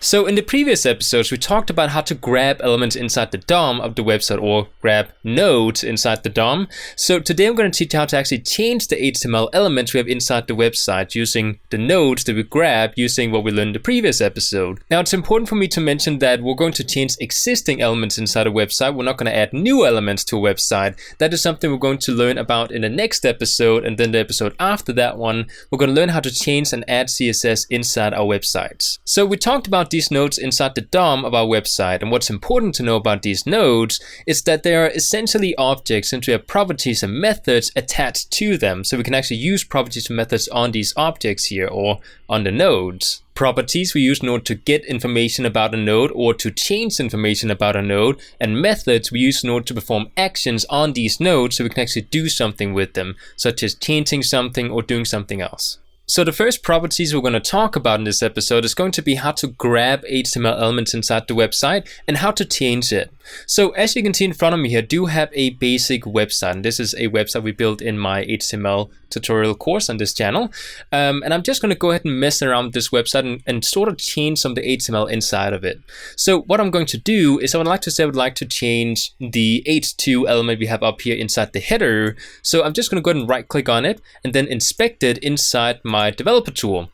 So in the previous episodes, we talked about how to grab elements inside the DOM of the website or grab nodes inside the DOM. So today I'm going to teach you how to actually change the HTML elements we have inside the website using the nodes that we grab using what we learned in the previous episode. Now it's important for me to mention that we're going to change existing elements inside a website. We're not going to add new elements to a website. That is something we're going to learn about in the next episode, and then the episode after that one, we're going to learn how to change and add CSS inside our websites. So we talked about these nodes inside the DOM of our website, and what's important to know about these nodes is that they are essentially objects and we have properties and methods attached to them. So we can actually use properties and methods on these objects here or on the nodes. Properties we use in order to get information about a node or to change information about a node, and methods we use in order to perform actions on these nodes so we can actually do something with them, such as changing something or doing something else. So the first properties we're going to talk about in this episode is going to be how to grab HTML elements inside the website and how to change it. So as you can see in front of me here, I do have a basic website, and this is a website we built in my HTML tutorial course on this channel. And I'm just going to go ahead and mess around with this website and sort of change some of the HTML inside of it. So what I'm going to do is I would like to change the h2 element we have up here inside the header. So I'm just going to go ahead and right click on it and then inspect it inside my developer tool.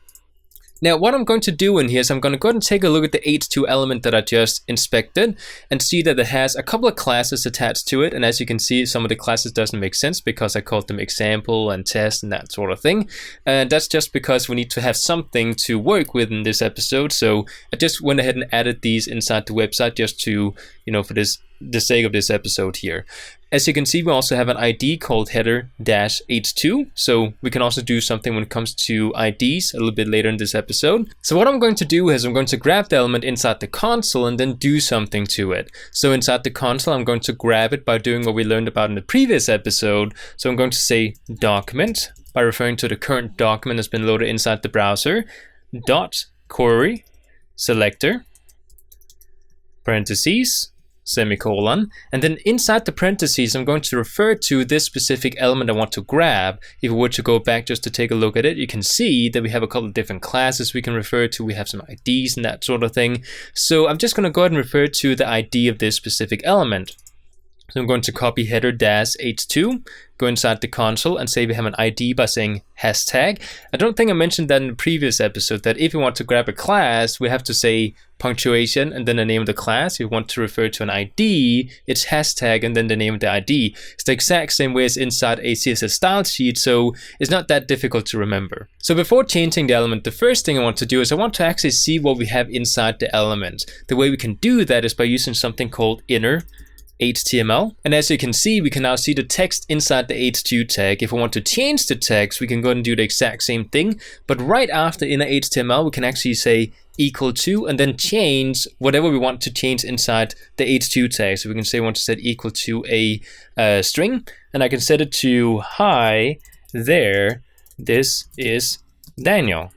Now what I'm going to do in here is I'm going to go ahead and take a look at the h2 element that I just inspected and see that it has a couple of classes attached to it. And as you can see, some of the classes doesn't make sense because I called them example and test and that sort of thing. And that's just because we need to have something to work with in this episode. So I just went ahead and added these inside the website just to, for the sake of this episode here. As you can see, we also have an ID called header-h2, so we can also do something when it comes to IDs a little bit later in this episode. So what I'm going to do is I'm going to grab the element inside the console and then do something to it. So inside the console, I'm going to grab it by doing what we learned about in the previous episode. So I'm going to say document by referring to the current document that's been loaded inside the browser, dot query selector, parentheses, semicolon, and then inside the parentheses I'm going to refer to this specific element I want to grab. If we were to go back just to take a look at it, you can see that we have a couple of different classes we can refer to. We have some IDs and that sort of thing. So I'm just going to go ahead and refer to the ID of this specific element. So I'm going to copy header-h2, go inside the console and say we have an ID by saying hashtag. I don't think I mentioned that in the previous episode, that if you want to grab a class, we have to say punctuation and then the name of the class. If you want to refer to an ID, it's hashtag and then the name of the ID. It's the exact same way as inside a CSS style sheet, so it's not that difficult to remember. So before changing the element, the first thing I want to do is I want to actually see what we have inside the element. The way we can do that is by using something called inner HTML. And as you can see, we can now see the text inside the h2 tag. If we want to change the text, we can go and do the exact same thing. But right after inner HTML, we can actually say equal to and then change whatever we want to change inside the h2 tag. So we can say we want to set equal to a string, and I can set it to hi there, this is Daniel.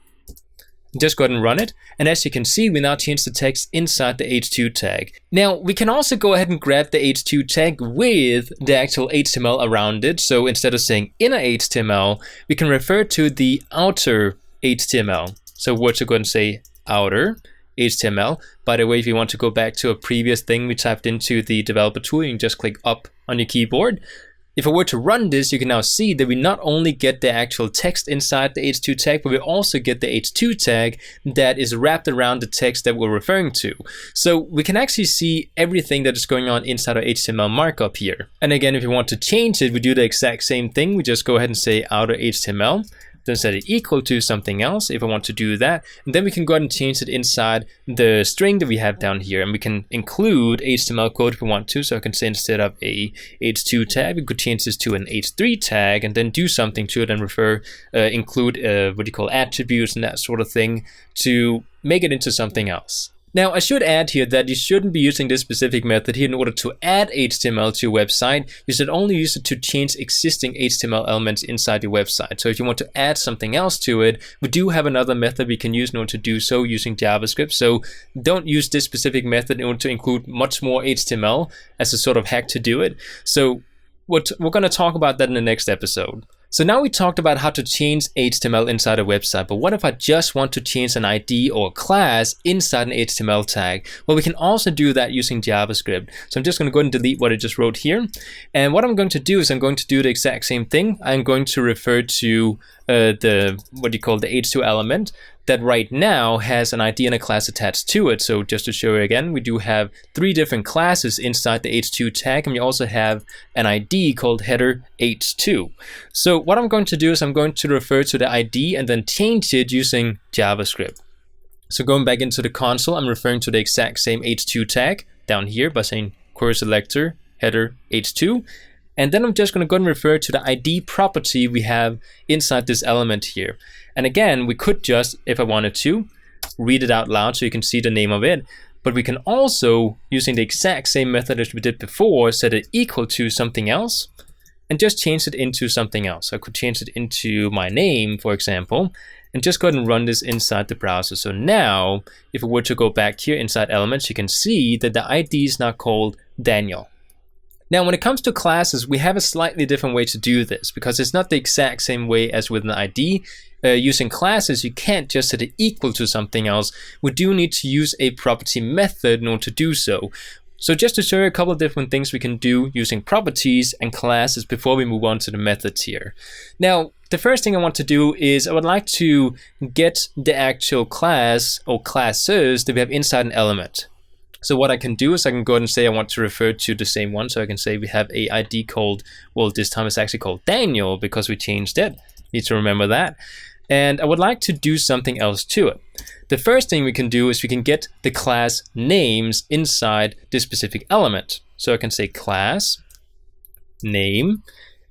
Just go ahead and run it, and as you can see, we now change the text inside the h2 tag. Now we can also go ahead and grab the h2 tag with the actual HTML around it. So instead of saying inner HTML, we can refer to the outer HTML. So we're to go ahead and say outer HTML. By the way, if you want to go back to a previous thing we typed into the developer tool, you can just click up on your keyboard. If I were to run this, you can now see that we not only get the actual text inside the h2 tag, but we also get the h2 tag that is wrapped around the text that we're referring to. So we can actually see everything that is going on inside our HTML markup here. And again, if you want to change it, we do the exact same thing. We just go ahead and say outer HTML. Then set it equal to something else if I want to do that. And then we can go ahead and change it inside the string that we have down here. And we can include HTML code if we want to. So I can say instead of a h2 tag, we could change this to an h3 tag and then do something to it and include attributes and that sort of thing to make it into something else. Now, I should add here that you shouldn't be using this specific method here in order to add HTML to your website. You should only use it to change existing HTML elements inside your website. So if you want to add something else to it, we do have another method we can use in order to do so using JavaScript. So don't use this specific method in order to include much more HTML as a sort of hack to do it. So we're going to talk about that in the next episode. So now we talked about how to change HTML inside a website, but what if I just want to change an ID or a class inside an HTML tag? Well, we can also do that using JavaScript. So I'm just going to go and delete what I just wrote here. And what I'm going to do is I'm going to do the exact same thing. I'm going to refer to the H2 element that right now has an ID and a class attached to it. So just to show you again, we do have 3 different classes inside the H2 tag, and we also have an ID called header H2. So what I'm going to do is I'm going to refer to the ID and then change it using JavaScript. So going back into the console, I'm referring to the exact same H2 tag down here by saying query selector header H2. And then I'm just going to go and refer to the ID property we have inside this element here. And again, we could just, if I wanted to, read it out loud so you can see the name of it. But we can also, using the exact same method as we did before, set it equal to something else and just change it into something else. I could change it into my name, for example, and just go ahead and run this inside the browser. So now, if we were to go back here inside Elements, you can see that the ID is now called Daniel. Now, when it comes to classes, we have a slightly different way to do this because it's not the exact same way as with an ID. Using classes, you can't just set it equal to something else. We do need to use a property method in order to do so. So just to show you a couple of different things we can do using properties and classes before we move on to the methods here. Now, the first thing I want to do is I would like to get the actual class or classes that we have inside an element. So what I can do is I can go ahead and say I want to refer to the same one. So I can say we have a ID called, well, this time it's actually called Daniel because we changed it. Need to remember that. And I would like to do something else to it. The first thing we can do is we can get the class names inside this specific element. So I can say class name.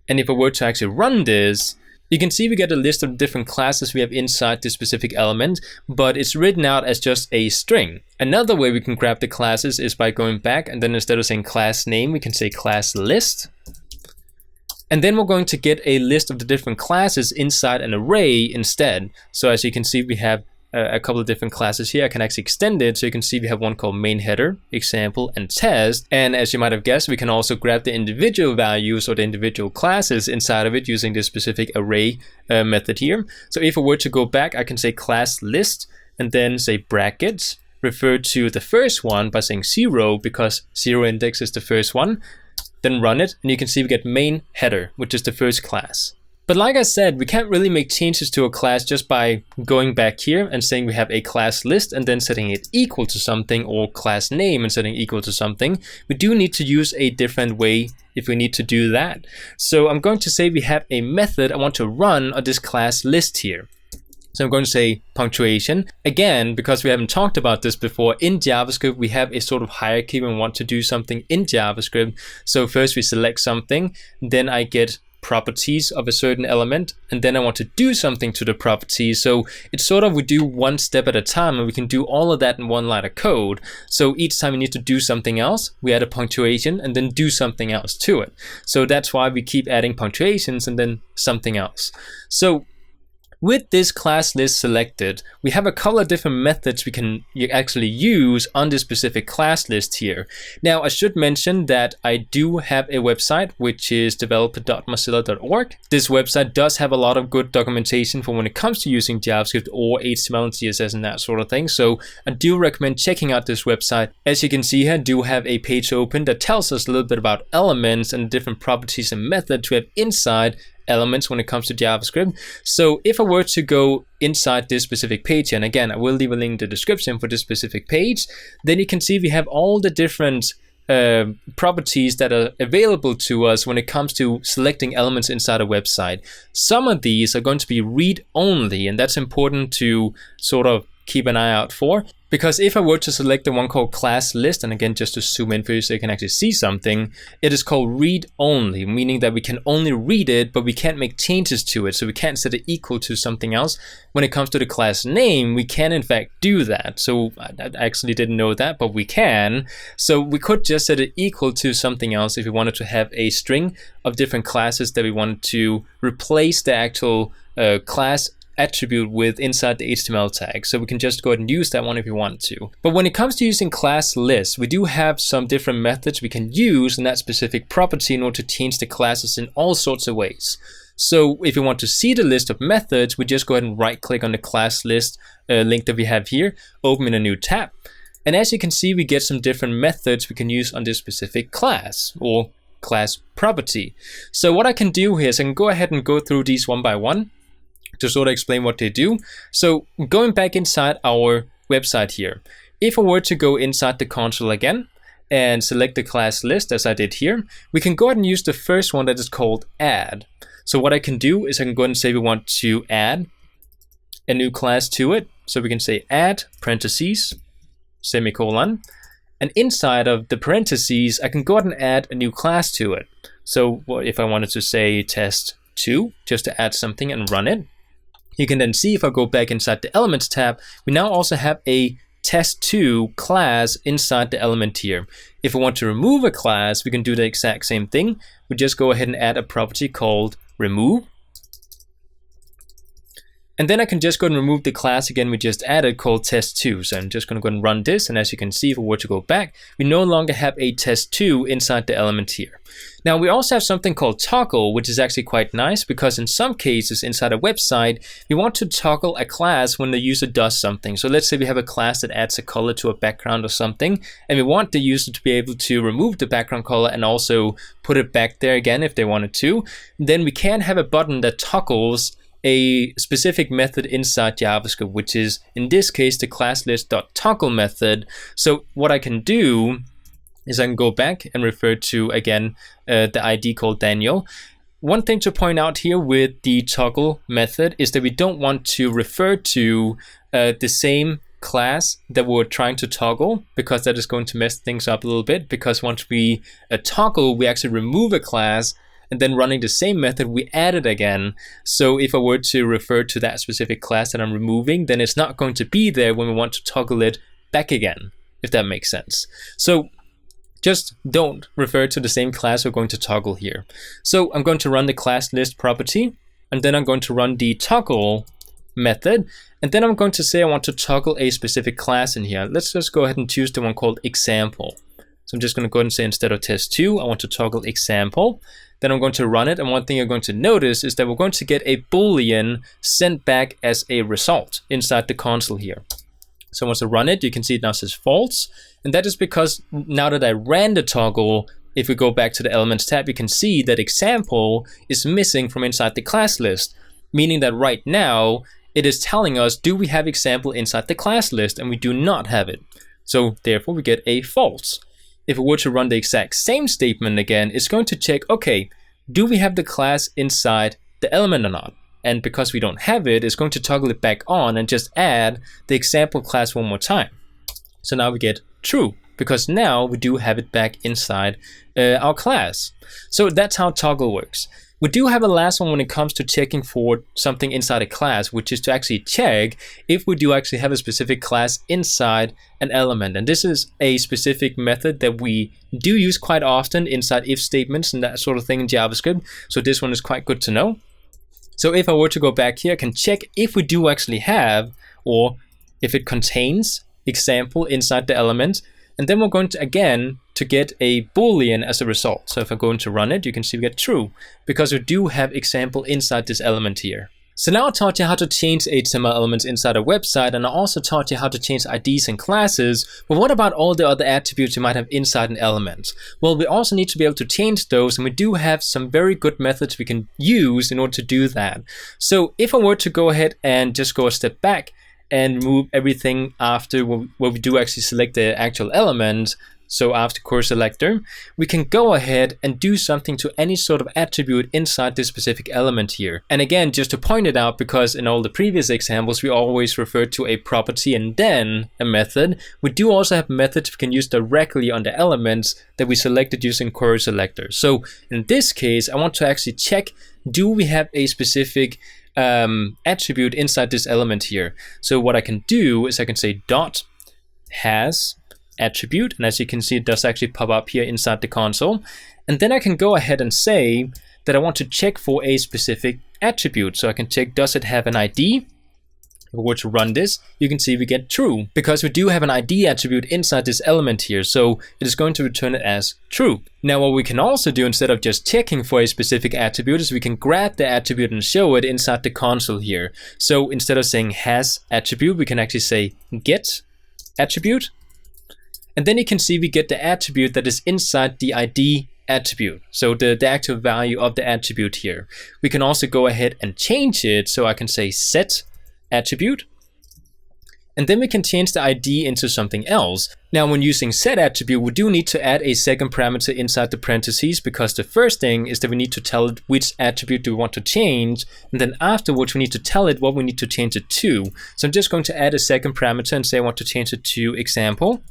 And if I were to actually run this, you can see we get a list of different classes we have inside this specific element, but it's written out as just a string. Another way we can grab the classes is by going back, and then instead of saying class name, we can say class list. And then we're going to get a list of the different classes inside an array instead. So as you can see, we have a couple of different classes here. I can actually extend it, so you can see we have one called main header, example, and test. And as you might have guessed, we can also grab the individual values or the individual classes inside of it using this specific array method here. So if I were to go back, I can say class list and then say brackets, refer to the first one by saying 0 because 0 index is the first one, then run it, and you can see we get main header, which is the first class. But like I said, we can't really make changes to a class just by going back here and saying we have a class list and then setting it equal to something, or class name and setting equal to something. We do need to use a different way if we need to do that. So I'm going to say we have a method I want to run on this class list here. So I'm going to say punctuation. Again, because we haven't talked about this before, in JavaScript, we have a sort of hierarchy when we want to do something in JavaScript. So first we select something, then I get properties of a certain element, and then I want to do something to the properties. So it's sort of we do one step at a time, and we can do all of that in one line of code. So each time we need to do something else, we add a punctuation and then do something else to it. So that's why we keep adding punctuations and then something else. So with this class list selected, we have a couple of different methods we can actually use on this specific class list here. Now, I should mention that I do have a website, which is developer.mozilla.org. This website does have a lot of good documentation for when it comes to using JavaScript or HTML and CSS and that sort of thing. So I do recommend checking out this website. As you can see here, I do have a page open that tells us a little bit about elements and different properties and methods we have inside elements when it comes to JavaScript. So if I were to go inside this specific page, and again, I will leave a link in the description for this specific page, then you can see we have all the different properties that are available to us when it comes to selecting elements inside a website. Some of these are going to be read-only, and that's important to sort of keep an eye out for. Because if I were to select the one called class list, and again, just to zoom in for you so you can actually see something, it is called read only, meaning that we can only read it, but we can't make changes to it. So we can't set it equal to something else. When it comes to the class name, we can in fact do that. So I actually didn't know that, but we can. So we could just set it equal to something else if we wanted to have a string of different classes that we wanted to replace the actual class attribute with inside the HTML tag. So we can just go ahead and use that one if we want to. But when it comes to using class lists, we do have some different methods we can use in that specific property in order to change the classes in all sorts of ways. So if we want to see the list of methods, we just go ahead and right click on the class list link that we have here, open in a new tab. And as you can see, we get some different methods we can use on this specific class or class property. So what I can do here is I can go ahead and go through these one by one to sort of explain what they do. So going back inside our website here, if I were to go inside the console again and select the class list as I did here, we can go ahead and use the first one that is called add. So what I can do is I can go ahead and say we want to add a new class to it. So we can say add parentheses, semicolon, and inside of the parentheses, I can go ahead and add a new class to it. So if I wanted to say test2, just to add something and run it, you can then see if I go back inside the elements tab, we now also have a test2 class inside the element here. If we want to remove a class, we can do the exact same thing. We just go ahead and add a property called remove. And then I can just go and remove the class again we just added called test2. So I'm just going to go and run this. And as you can see, if we were to go back, we no longer have a test2 inside the element here. Now we also have something called toggle, which is actually quite nice because in some cases inside a website, we want to toggle a class when the user does something. So let's say we have a class that adds a color to a background or something, and we want the user to be able to remove the background color and also put it back there again if they wanted to. Then we can have a button that toggles a specific method inside JavaScript, which is in this case the class_list.toggle method. So what I can do is I can go back and refer to again the ID called Daniel. One thing to point out here with the toggle method is that we don't want to refer to the same class that we're trying to toggle, because that is going to mess things up a little bit, because once we toggle, we actually remove a class, and then running the same method, we add it again. So if I were to refer to that specific class that I'm removing, then it's not going to be there when we want to toggle it back again, if that makes sense. So just don't refer to the same class we're going to toggle here. So I'm going to run the class list property, and then I'm going to run the toggle method, and then I'm going to say I want to toggle a specific class in here. Let's just go ahead and choose the one called example. So I'm just going to go ahead and say instead of test2, I want to toggle example. Then I'm going to run it, and one thing you're going to notice is that we're going to get a boolean sent back as a result inside the console here. So once I run it, you can see it now says false, and that is because now that I ran the toggle, if we go back to the elements tab, you can see that example is missing from inside the class list, meaning that right now it is telling us, do we have example inside the class list? And we do not have it. So therefore we get a false. If we were to run the exact same statement again, it's going to check, okay, do we have the class inside the element or not? And because we don't have it, it's going to toggle it back on and just add the example class one more time. So now we get true, because now we do have it back inside our class. So that's how toggle works. We do have a last one when it comes to checking for something inside a class, which is to actually check if we do actually have a specific class inside an element. And this is a specific method that we do use quite often inside if statements and that sort of thing in JavaScript. So this one is quite good to know. So if I were to go back here, I can check if we do actually have, or if it contains example inside the element. And then we're going to, again, to get a boolean as a result. So if I go into run it, you can see we get true, because we do have example inside this element here. So now I taught you how to change HTML elements inside a website, and I also taught you how to change IDs and classes. But what about all the other attributes you might have inside an element? Well, we also need to be able to change those, and we do have some very good methods we can use in order to do that. So if I were to go ahead and just go a step back and remove everything after where we do actually select the actual element, so after core selector, we can go ahead and do something to any sort of attribute inside this specific element here. And again, just to point it out, because in all the previous examples, we always refer to a property and then a method, we do also have methods we can use directly on the elements that we selected using core selector. So in this case, I want to actually check, do we have a specific attribute inside this element here? So what I can do is I can say dot has attribute, and as you can see, it does actually pop up here inside the console. And then I can go ahead and say that I want to check for a specific attribute. So I can check, does it have an ID? If we were to run this, you can see we get true because we do have an ID attribute inside this element here, so it is going to return it as true. Now what we can also do instead of just checking for a specific attribute is we can grab the attribute and show it inside the console here. So instead of saying has attribute, we can actually say get attribute, and then you can see we get the attribute that is inside the ID attribute, so the actual value of the attribute here. We can also go ahead and change it, so I can say set attribute, and then we can change the ID into something else. Now when using set attribute, we do need to add a second parameter inside the parentheses, because the first thing is that we need to tell it which attribute do we want to change, and then afterwards we need to tell it what we need to change it to. So I'm just going to add a second parameter and say I want to change it to example.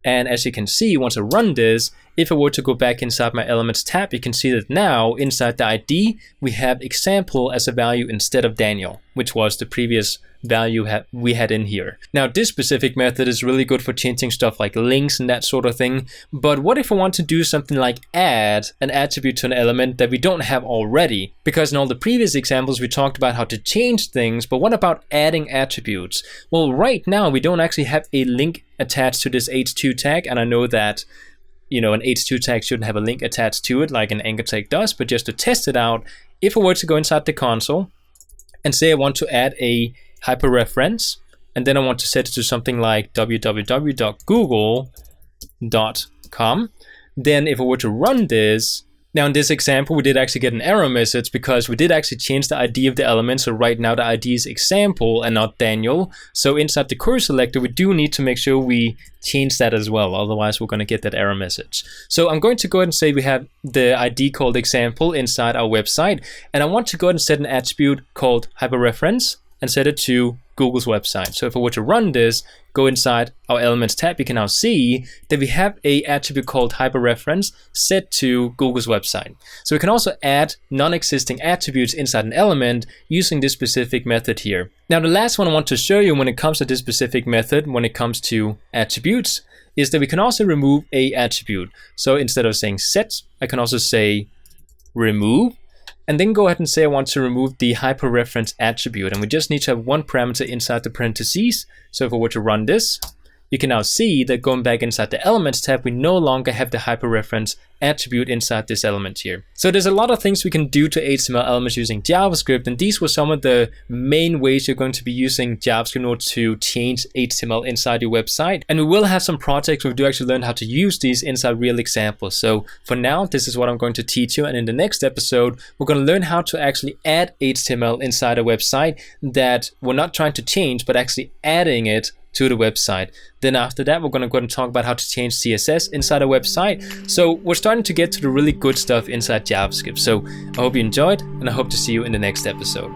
And as you can see, once I run this, if I were to go back inside my elements tab, you can see that now inside the ID, we have example as a value instead of Daniel, which was the previous value we had in here. Now this specific method is really good for changing stuff like links and that sort of thing. But what if I want to do something like add an attribute to an element that we don't have already? Because in all the previous examples, we talked about how to change things, but what about adding attributes? Well, right now we don't actually have a link attached to this h2 tag, and I know that an h2 tag shouldn't have a link attached to it like an anchor tag does, but just to test it out, if I were to go inside the console and say I want to add a hyperreference, and then I want to set it to something like www.google.com, then if I were to run this, now in this example we did actually get an error message because we did actually change the ID of the element. So right now the ID is example and not Daniel. So inside the query selector we do need to make sure we change that as well, otherwise we're going to get that error message. So I'm going to go ahead and say we have the ID called example inside our website, and I want to go ahead and set an attribute called hyperreference and set it to Google's website. So if I were to run this, go inside our elements tab, you can now see that we have a attribute called hyperreference set to Google's website. So we can also add non-existing attributes inside an element using this specific method here. Now the last one I want to show you when it comes to this specific method, when it comes to attributes, is that we can also remove a attribute. So instead of saying set, I can also say remove, and then go ahead and say I want to remove the hyperreference attribute, and we just need to have one parameter inside the parentheses. So if I were to run this, you can now see that going back inside the elements tab, we no longer have the hyperreference attribute inside this element here. So there's a lot of things we can do to HTML elements using JavaScript, and these were some of the main ways you're going to be using JavaScript in order to change HTML inside your website. And we will have some projects where we do actually learn how to use these inside real examples. So for now, this is what I'm going to teach you, and in the next episode, we're going to learn how to actually add HTML inside a website that we're not trying to change, but actually adding it to the website. Then after that, we're going to go and talk about how to change CSS inside a website. So we're starting to get to the really good stuff inside JavaScript. So I hope you enjoyed, and I hope to see you in the next episode.